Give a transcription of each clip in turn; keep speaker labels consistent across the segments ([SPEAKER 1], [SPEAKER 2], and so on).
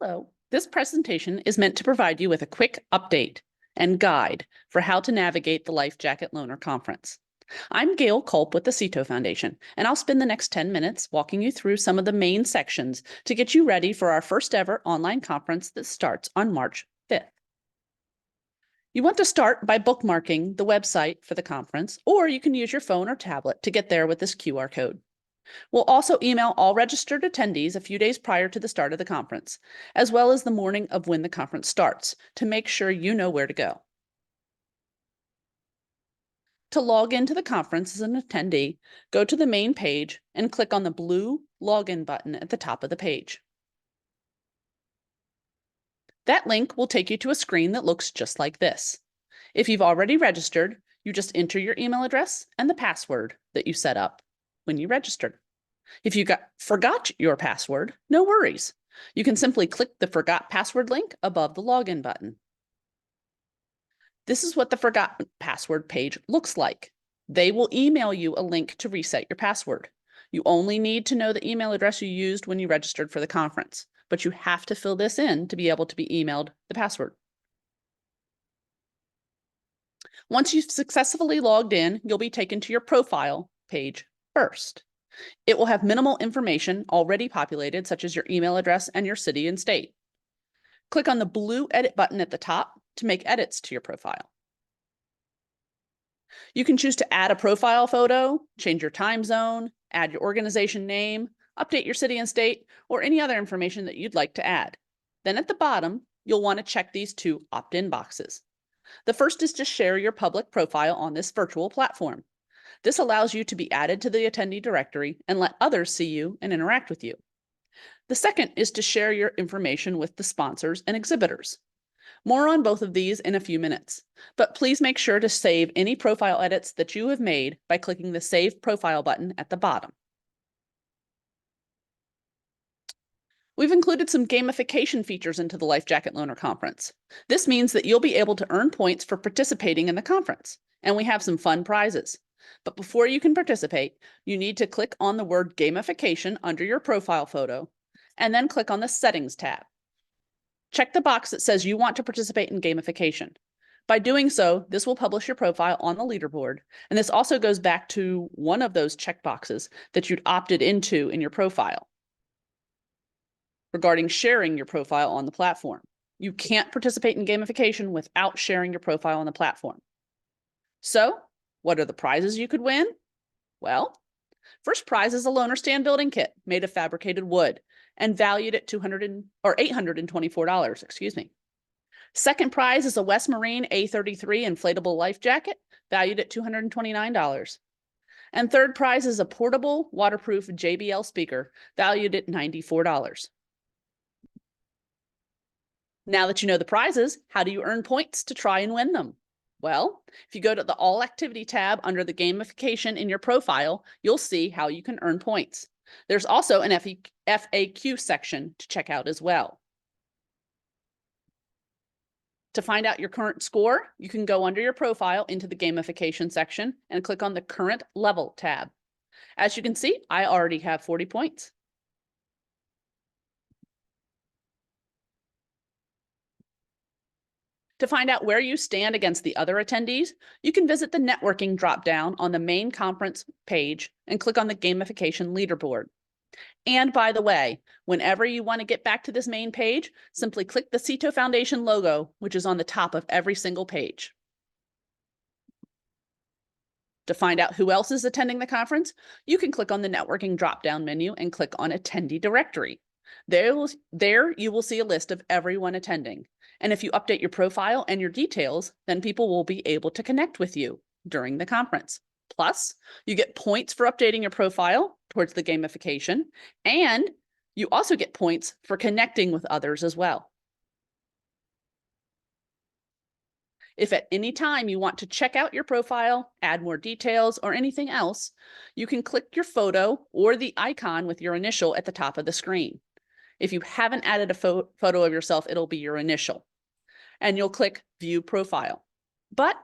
[SPEAKER 1] Hello. This presentation is meant to provide you with a quick update and guide for how to navigate the Life Jacket Loaner Conference. I'm Gail Culp with the CITO Foundation, and I'll spend the next 10 minutes walking you through some of the main sections to get you ready for our first ever online conference that starts on March 5th. You want to start by bookmarking the website for the conference, or you can use your phone or tablet to get there with this QR code. We'll also email all registered attendees a few days prior to the start of the conference, as well as the morning of when the conference starts, to make sure you know where to go. To log into the conference as an attendee, go to the main page and click on the blue login button at the top of the page. That link will take you to a screen that looks just like this. If you've already registered, you just enter your email address and the password that you set up when you registered. If you forgot your password, no worries. You can simply click the Forgot Password link above the login button. This is what the Forgot Password page looks like. They will email you a link to reset your password. You only need to know the email address you used when you registered for the conference, but you have to fill this in to be able to be emailed the password. Once you've successfully logged in, you'll be taken to your profile page first. It will have minimal information already populated, such as your email address and your city and state. Click on the blue edit button at the top to make edits to your profile. You can choose to add a profile photo, change your time zone, add your organization name, update your city and state, or any other information that you'd like to add. Then at the bottom, you'll want to check these two opt-in boxes. The first is to share your public profile on this virtual platform. This allows you to be added to the attendee directory and let others see you and interact with you. The second is to share your information with the sponsors and exhibitors. More on both of these in a few minutes, but please make sure to save any profile edits that you have made by clicking the Save Profile button at the bottom. We've included some gamification features into the Life Jacket Loaner Conference. This means that you'll be able to earn points for participating in the conference, and we have some fun prizes. But before you can participate, you need to click on the word gamification under your profile photo, and then click on the Settings tab. Check the box that says you want to participate in gamification. By doing so, this will publish your profile on the leaderboard, and this also goes back to one of those checkboxes that you'd opted into in your profile regarding sharing your profile on the platform. You can't participate in gamification without sharing your profile on the platform. So, what are the prizes you could win? Well, first prize is a loaner stand building kit made of fabricated wood and valued at $824, excuse me. Second prize is a West Marine A33 inflatable life jacket valued at $229. And third prize is a portable waterproof JBL speaker valued at $94. Now that you know the prizes, how do you earn points to try and win them? Well, if you go to the All Activity tab under the gamification in your profile, you'll see how you can earn points. There's also an FAQ section to check out as well. To find out your current score, you can go under your profile into the gamification section and click on the Current Level tab. As you can see, I already have 40 points. To find out where you stand against the other attendees, you can visit the networking dropdown on the main conference page and click on the gamification leaderboard. And by the way, whenever you want to get back to this main page, simply click the CITO Foundation logo, which is on the top of every single page. To find out who else is attending the conference, you can click on the networking dropdown menu and click on Attendee Directory. There you will see a list of everyone attending. And if you update your profile and your details, then people will be able to connect with you during the conference. Plus, you get points for updating your profile towards the gamification, and you also get points for connecting with others as well. If at any time you want to check out your profile, add more details, or anything else, you can click your photo or the icon with your initial at the top of the screen. If you haven't added a photo of yourself, it'll be your initial. And you'll click View Profile. But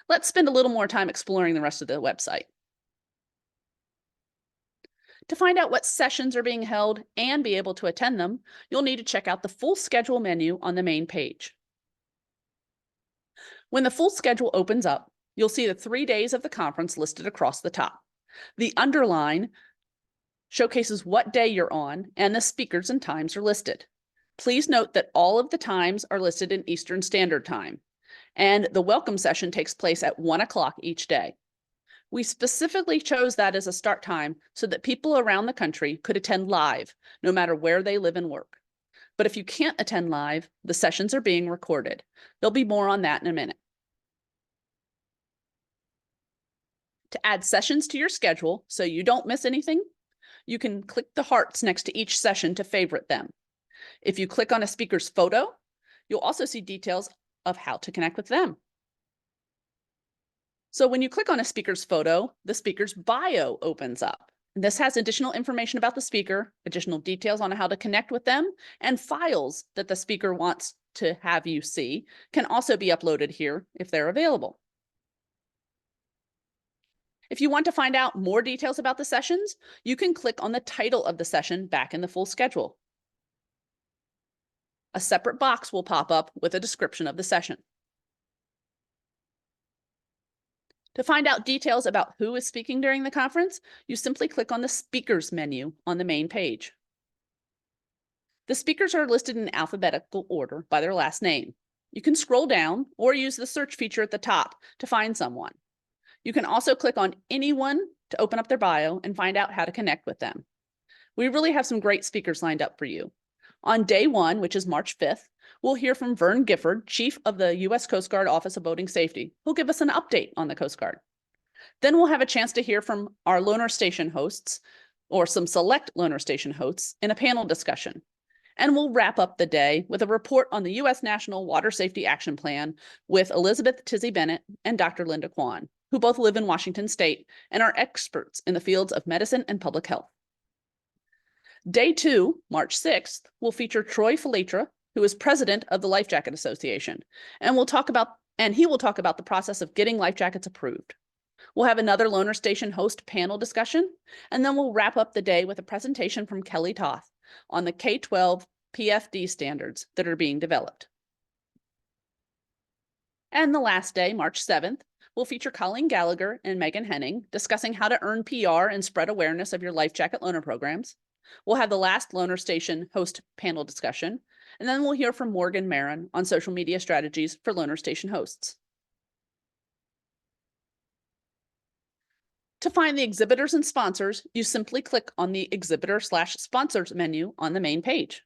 [SPEAKER 1] let's spend a little more time exploring the rest of the website. To find out what sessions are being held and be able to attend them, you'll need to check out the full schedule menu on the main page. When the full schedule opens up, you'll see the 3 days of the conference listed across the top. The underline showcases what day you're on, and the speakers and times are listed. Please note that all of the times are listed in Eastern Standard Time, and the welcome session takes place at 1 o'clock each day. We specifically chose that as a start time so that people around the country could attend live, no matter where they live and work. But if you can't attend live, the sessions are being recorded. There'll be more on that in a minute. To add sessions to your schedule so you don't miss anything, you can click the hearts next to each session to favorite them. If you click on a speaker's photo, you'll also see details of how to connect with them. So when you click on a speaker's photo, the speaker's bio opens up. This has additional information about the speaker, additional details on how to connect with them, and files that the speaker wants to have you see can also be uploaded here if they're available. If you want to find out more details about the sessions, you can click on the title of the session back in the full schedule. A separate box will pop up with a description of the session. To find out details about who is speaking during the conference, you simply click on the Speakers menu on the main page. The speakers are listed in alphabetical order by their last name. You can scroll down or use the search feature at the top to find someone. You can also click on anyone to open up their bio and find out how to connect with them. We really have some great speakers lined up for you. On day 1, which is March 5th, we'll hear from Vern Gifford, Chief of the U.S. Coast Guard Office of Boating Safety, who'll give us an update on the Coast Guard. Then we'll have a chance to hear from our Loner Station hosts, or some select Loner Station hosts, in a panel discussion. And we'll wrap up the day with a report on the U.S. National Water Safety Action Plan with Elizabeth Tizzy Bennett and Dr. Linda Kwan, who both live in Washington State and are experts in the fields of medicine and public health. Day 2, March 6th, will feature Troy Felitra, who is president of the Life Jacket Association, and he will talk about the process of getting life jackets approved. We'll have another Loner Station host panel discussion, and then we'll wrap up the day with a presentation from Kelly Toth on the K-12 PFD standards that are being developed. And the last day, March 7th, will feature Colleen Gallagher and Megan Henning discussing how to earn PR and spread awareness of your life jacket loaner programs. We'll have the last Loner Station host panel discussion, and then we'll hear from Morgan Marin on social media strategies for Loner Station hosts. To find the exhibitors and sponsors, you simply click on the Exhibitor/Sponsors menu on the main page.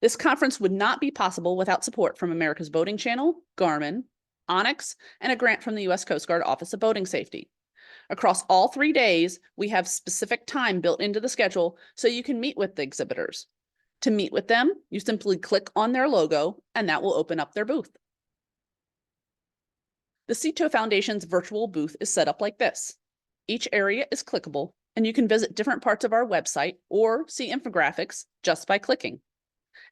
[SPEAKER 1] This conference would not be possible without support from America's Boating Channel, Garmin, Onyx, and a grant from the U.S. Coast Guard Office of Boating Safety. Across all 3 days, we have specific time built into the schedule so you can meet with the exhibitors. To meet with them, you simply click on their logo and that will open up their booth. The CETO Foundation's virtual booth is set up like this. Each area is clickable and you can visit different parts of our website or see infographics just by clicking.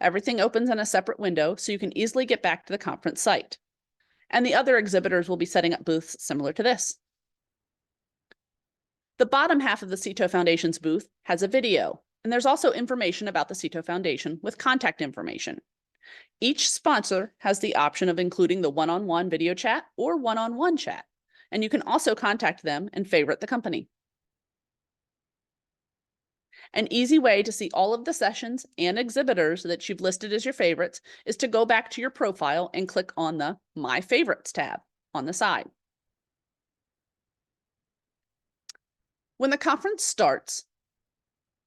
[SPEAKER 1] Everything opens in a separate window so you can easily get back to the conference site. And the other exhibitors will be setting up booths similar to this. The bottom half of the CETO Foundation's booth has a video, and there's also information about the CETO Foundation with contact information. Each sponsor has the option of including the one-on-one video chat or one-on-one chat, and you can also contact them and favorite the company. An easy way to see all of the sessions and exhibitors that you've listed as your favorites is to go back to your profile and click on the My Favorites tab on the side. When the conference starts,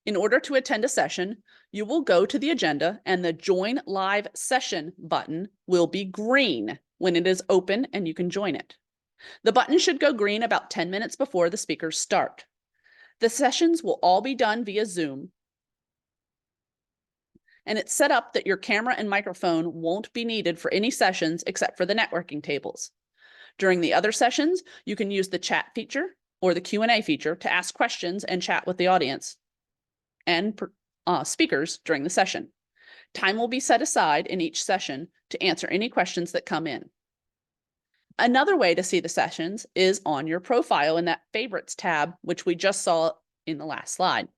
[SPEAKER 1] in order to attend a session, you will go to the agenda and the Join Live Session button will be green when it is open and you can join it. The button should go green about 10 minutes before the speakers start. The sessions will all be done via Zoom, and it's set up that your camera and microphone won't be needed for any sessions except for the networking tables. During the other sessions, you can use the chat feature or the Q&A feature to ask questions and chat with the audience and speakers during the session. Time will be set aside in each session to answer any questions that come in. Another way to see the sessions is on your profile in that favorites tab, which we just saw in the last slide.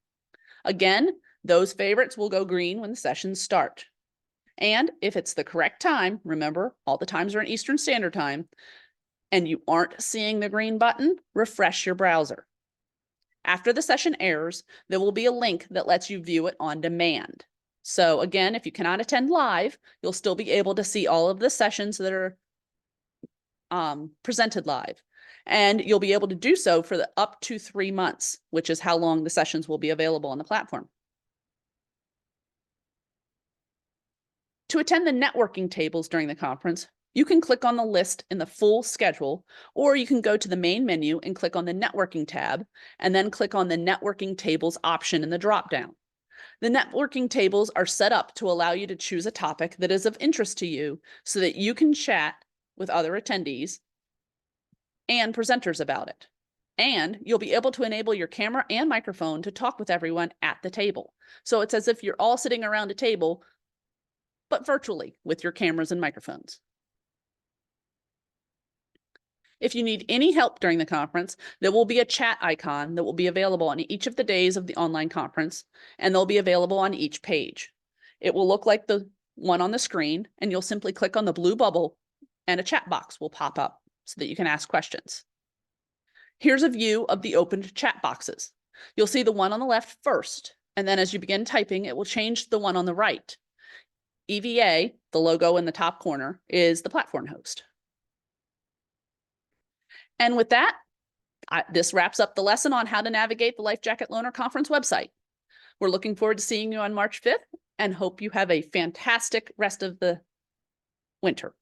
[SPEAKER 1] Again, those favorites will go green when the sessions start. And if it's the correct time, remember all the times are in Eastern Standard Time, and you aren't seeing the green button, refresh your browser. After the session airs, there will be a link that lets you view it on demand. So again, if you cannot attend live, you'll still be able to see all of the sessions that are presented live. And you'll be able to do so for up to 3 months, which is how long the sessions will be available on the platform. To attend the networking tables during the conference, you can click on the list in the full schedule, or you can go to the main menu and click on the networking tab, and then click on the networking tables option in the dropdown. The networking tables are set up to allow you to choose a topic that is of interest to you so that you can chat with other attendees and presenters about it. And you'll be able to enable your camera and microphone to talk with everyone at the table. So it's as if you're all sitting around a table, but virtually with your cameras and microphones. If you need any help during the conference, there will be a chat icon that will be available on each of the days of the online conference, and they'll be available on each page. It will look like the one on the screen, and you'll simply click on the blue bubble and a chat box will pop up so that you can ask questions. Here's a view of the opened chat boxes. You'll see the one on the left first, and then as you begin typing, it will change to the one on the right. EVA, the logo in the top corner, is the platform host. And with that, this wraps up the lesson on how to navigate the Life Jacket Loaner Conference website. We're looking forward to seeing you on March 5th and hope you have a fantastic rest of the winter.